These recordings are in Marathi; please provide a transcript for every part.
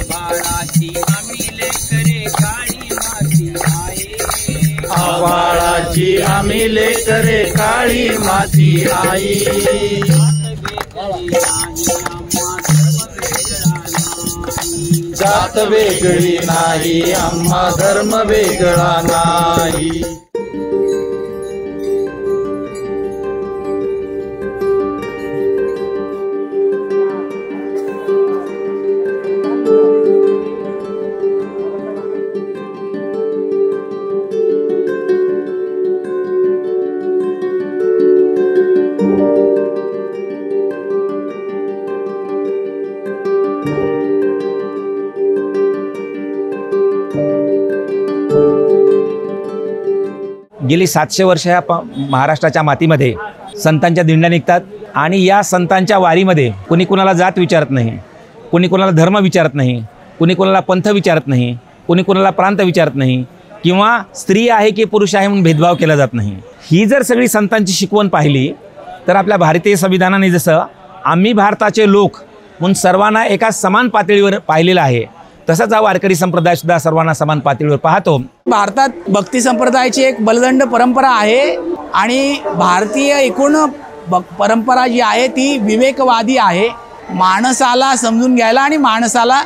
आभाळाची आम्ही लेकरे काळी माती आई, आभाळाची आम्ही लेकरे काळी माती आई। जात वेगळी नाही आम्हा धर्म वेगळा नाही। गेली 700 वर्ष या महाराष्ट्राच्या मातीमध्ये संतांच्या दिंड्या निघतात आणि या संतांच्या वारीमध्ये कुणी कुणाला जात विचारत नाही, कुणी कुणाला धर्म विचारत नाही, कुणी कुणाला पंथ विचारत नाही, कुणी कुणाला प्रांत विचारत नाही किंवा स्त्री आहे की पुरुष आहे म्हणून भेदभाव केला जात नाही। ही जर सगळी संतांची शिकवण पाहिली तर आपल्या भारतीय संविधानाने जसं आम्ही भारताचे लोक म्हणून सर्वांना एका समान पातळीवर पाहिलेलं आहे, तसंच हा वारकरी संप्रदाय सुद्धा सर्वांना समान पातळीवर पाहतो। भारतात भक्ती संप्रदायाची एक बलदंड परंपरा आहे आणि भारतीय एकूण परंपरा जी आहे ती विवेकवादी आहे। माणसाला समजून घ्यायला आणि माणसाला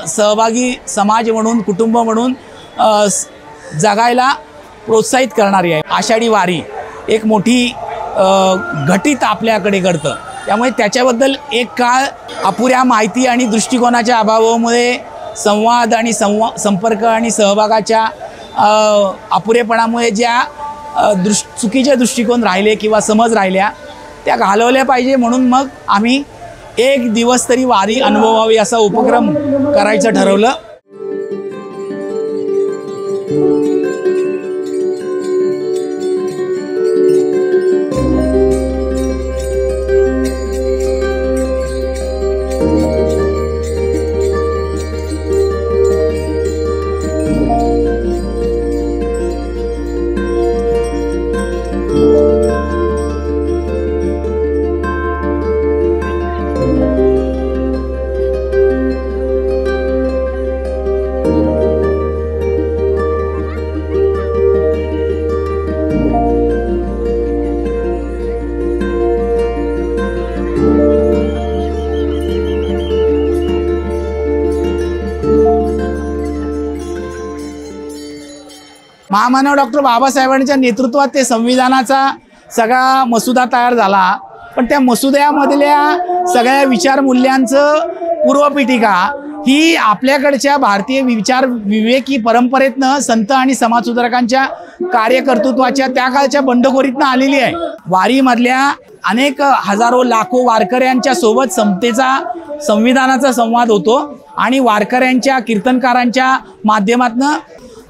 सहभागी समाज म्हणून कुटुंब म्हणून जगायला प्रोत्साहित करणारी आहे। आषाढी वारी एक मोठी घटित आपल्याकडे घडतं, त्यामुळे त्याच्याबद्दल एक काळ अपुऱ्या माहिती आणि दृष्टिकोनाच्या अभावामुळे संवाद आणि संपर्क आणि सहभागाच्या अपुरेपणामुळे ज्या चुकीचे दृष्टिकोन राहिले किंवा समज राहिल्या त्या घालवल्या पाहिजे, म्हणून मग आम्ही एक दिवस तरी वारी अनुभवावी असा उपक्रम करायचं ठरवलं। महामानव डॉक्टर बाबासाहेबांच्या नेतृत्वात ते संविधानाचा सगळा मसुदा तयार झाला, पण त्या मसुद्यामधल्या सगळ्या विचार मूल्यांचं पूर्वपीठिका ही आपल्याकडच्या भारतीय विचार विवेकी परंपरेतनं संत आणि समाजसुधारकांच्या कार्यकर्तृत्वाच्या त्या काळच्या बंडखोरीतनं आलेली आहे। वारीमधल्या अनेक हजारो लाखो वारकऱ्यांच्या सोबत समतेचा संविधानाचा संवाद होतो आणि वारकऱ्यांच्या कीर्तनकारांच्या माध्यमातनं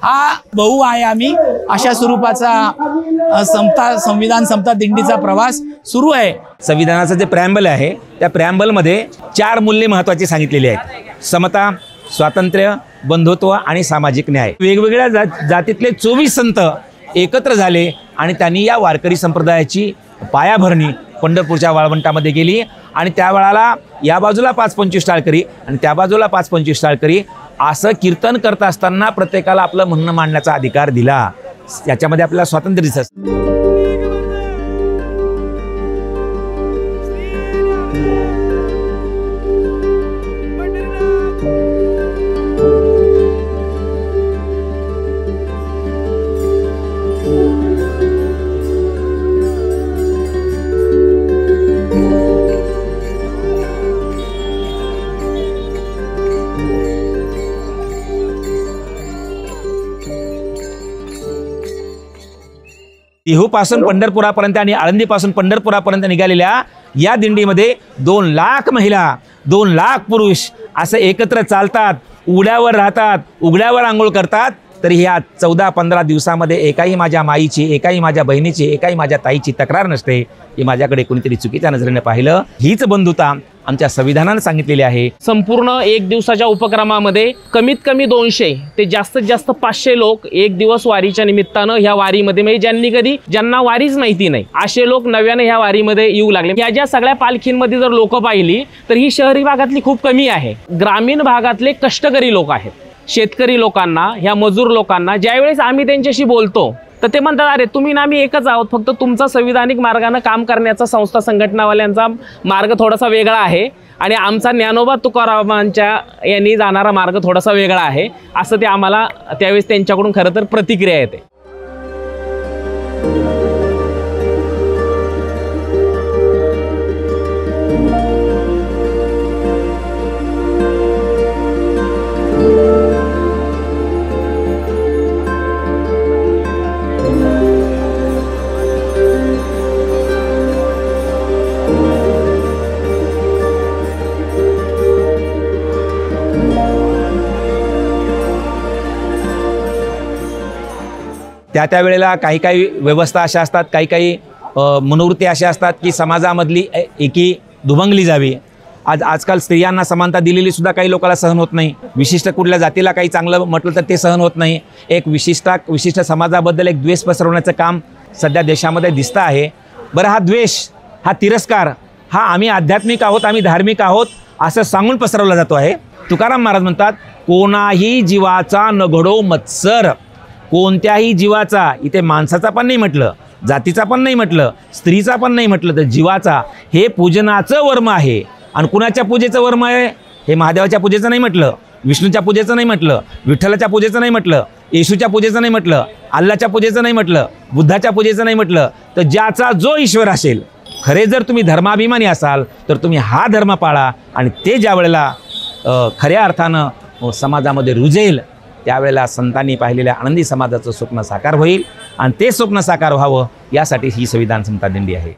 हा बहुआयामी अशा स्वरूपाचा संविधान समता दिंडीचा प्रवास सुरू आहे। संविधानाचं जे प्रेम्बल आहे त्या प्रेम्बलमध्ये 4 मूल्ये महत्त्वाची सांगितलेली आहेत: समता, स्वातंत्र्य, बंधुत्व आणि सामाजिक न्याय। वेगवेगळ्या जातीतले 24 संत एकत्र झाले आणि त्यांनी या वारकरी संप्रदायाची पायाभरणी पंढरपूरच्या वाळवंटामध्ये गेली आणि त्या वेळाला या बाजूला 5-25 टाळकरी आणि त्या बाजूला 5-25 टाळकरी असं कीर्तन करत असताना प्रत्येकाला आपलं म्हणणं मांडण्याचा अधिकार दिला। याच्यामध्ये आपल्याला स्वातंत्र्य दिसतं। देहूपासून पंढरपुरापर्यंत आणि आळंदीपासून पंढरपुरापर्यंत निघालेल्या या दिंडीमध्ये 2 लाख महिला, 2 लाख पुरुष असं एकत्र चालतात, उघड्यावर राहतात, उघड्यावर आंघोळ करतात तरी ह्या 14-15 दिवसामध्ये एकाही माझ्या माईची, एकाही माझ्या बहिणीची, एकाही माझ्या ताईची तक्रार नसते की माझ्याकडे कोणीतरी चुकीच्या नजरेने पाहिलं. हीच बंधुता आमच्या संविधानानं सांगितलेली आहे. संपूर्ण एक दिवसाच्या उपक्रमामध्ये कमीत कमी 200 ते जास्तीत जास्त 500 लोक एक दिवस वारीच्या निमित्तानं ह्या वारीमध्ये, म्हणजे ज्यांना वारीच माहिती नाही असे लोक नव्याने ह्या वारीमध्ये येऊ लागले. ह्या ज्या सगळ्या पालखींमध्ये जर लोक पाहिली तर ही शहरी भागातली खूप कमी आहे. ग्रामीण भागातले कष्टकरी लोक आहेत. शेतकरी लोकांना, ह्या मजूर लोकांना ज्यावेळेस आम्ही त्यांच्याशी बोलतो तर ते म्हणतात, अरे तुम्ही ना आम्ही एकच आहोत, फक्त तुमचा संविधानिक मार्गाने काम करण्याचा संस्था संघटनावाल्यांचा मार्ग थोडासा वेगळा आहे आणि आमचा ज्ञानोबा तुकारामांच्या यांनी जाणारा मार्ग थोडासा वेगळा आहे, असं ते आम्हाला त्यावेळेस त्यांच्याकडून खरं तर प्रतिक्रिया येते. त्या वेळेला काही व्यवस्था अशा असतात, काही मनोवृत्ती अशा असतात की समाजामधली एकी दुभंगली जावी. आजकाल स्त्रियांना समानता दिलेली सुद्धा काही लोकांना सहन होत नाही. विशिष्ट कुठल्या जातीला काही चांगलं म्हटलं तर ते सहन होत नाही. एक विशिष्ट समाजाबद्दल एक द्वेष पसरवण्याचं काम सध्या देशामध्ये दिसतं आहे. बरं, हा द्वेष, हा तिरस्कार, हा आम्ही आध्यात्मिक आहोत, आम्ही धार्मिक आहोत असं सांगून पसरवला जातो आहे. तुकाराम महाराज म्हणतात, कोणाही जीवाचा न घडो मत्सर. कोणत्याही जीवाचा, इथे माणसाचा पण नाही म्हटलं, जातीचा पण नाही म्हटलं, स्त्रीचा पण नाही म्हटलं, तर जीवाचा हे पूजनाचं वर्म आहे. आणि कुणाच्या पूजेचं वर्म आहे? हे महादेवाच्या पूजेचं नाही म्हटलं, विष्णूच्या पूजेचं नाही म्हटलं, विठ्ठलाच्या पूजेचं नाही म्हटलं, येशूच्या पूजेचं नाही म्हटलं, अल्लाच्या पूजेचं नाही म्हटलं, बुद्धाच्या पूजेचं नाही म्हटलं, तर ज्याचा जो ईश्वर असेल, खरे जर तुम्ही धर्माभिमानी असाल तर तुम्ही हा धर्म पाळा. आणि ते ज्या वेळेला खऱ्या अर्थानं समाजामध्ये रुजेल त्यावेळेला संतांनी पाहिलेल्या आनंदी समाजाचं स्वप्न साकार होईल. आणि ते स्वप्न साकार व्हावं यासाठी ही संविधान समता दिंडी आहे.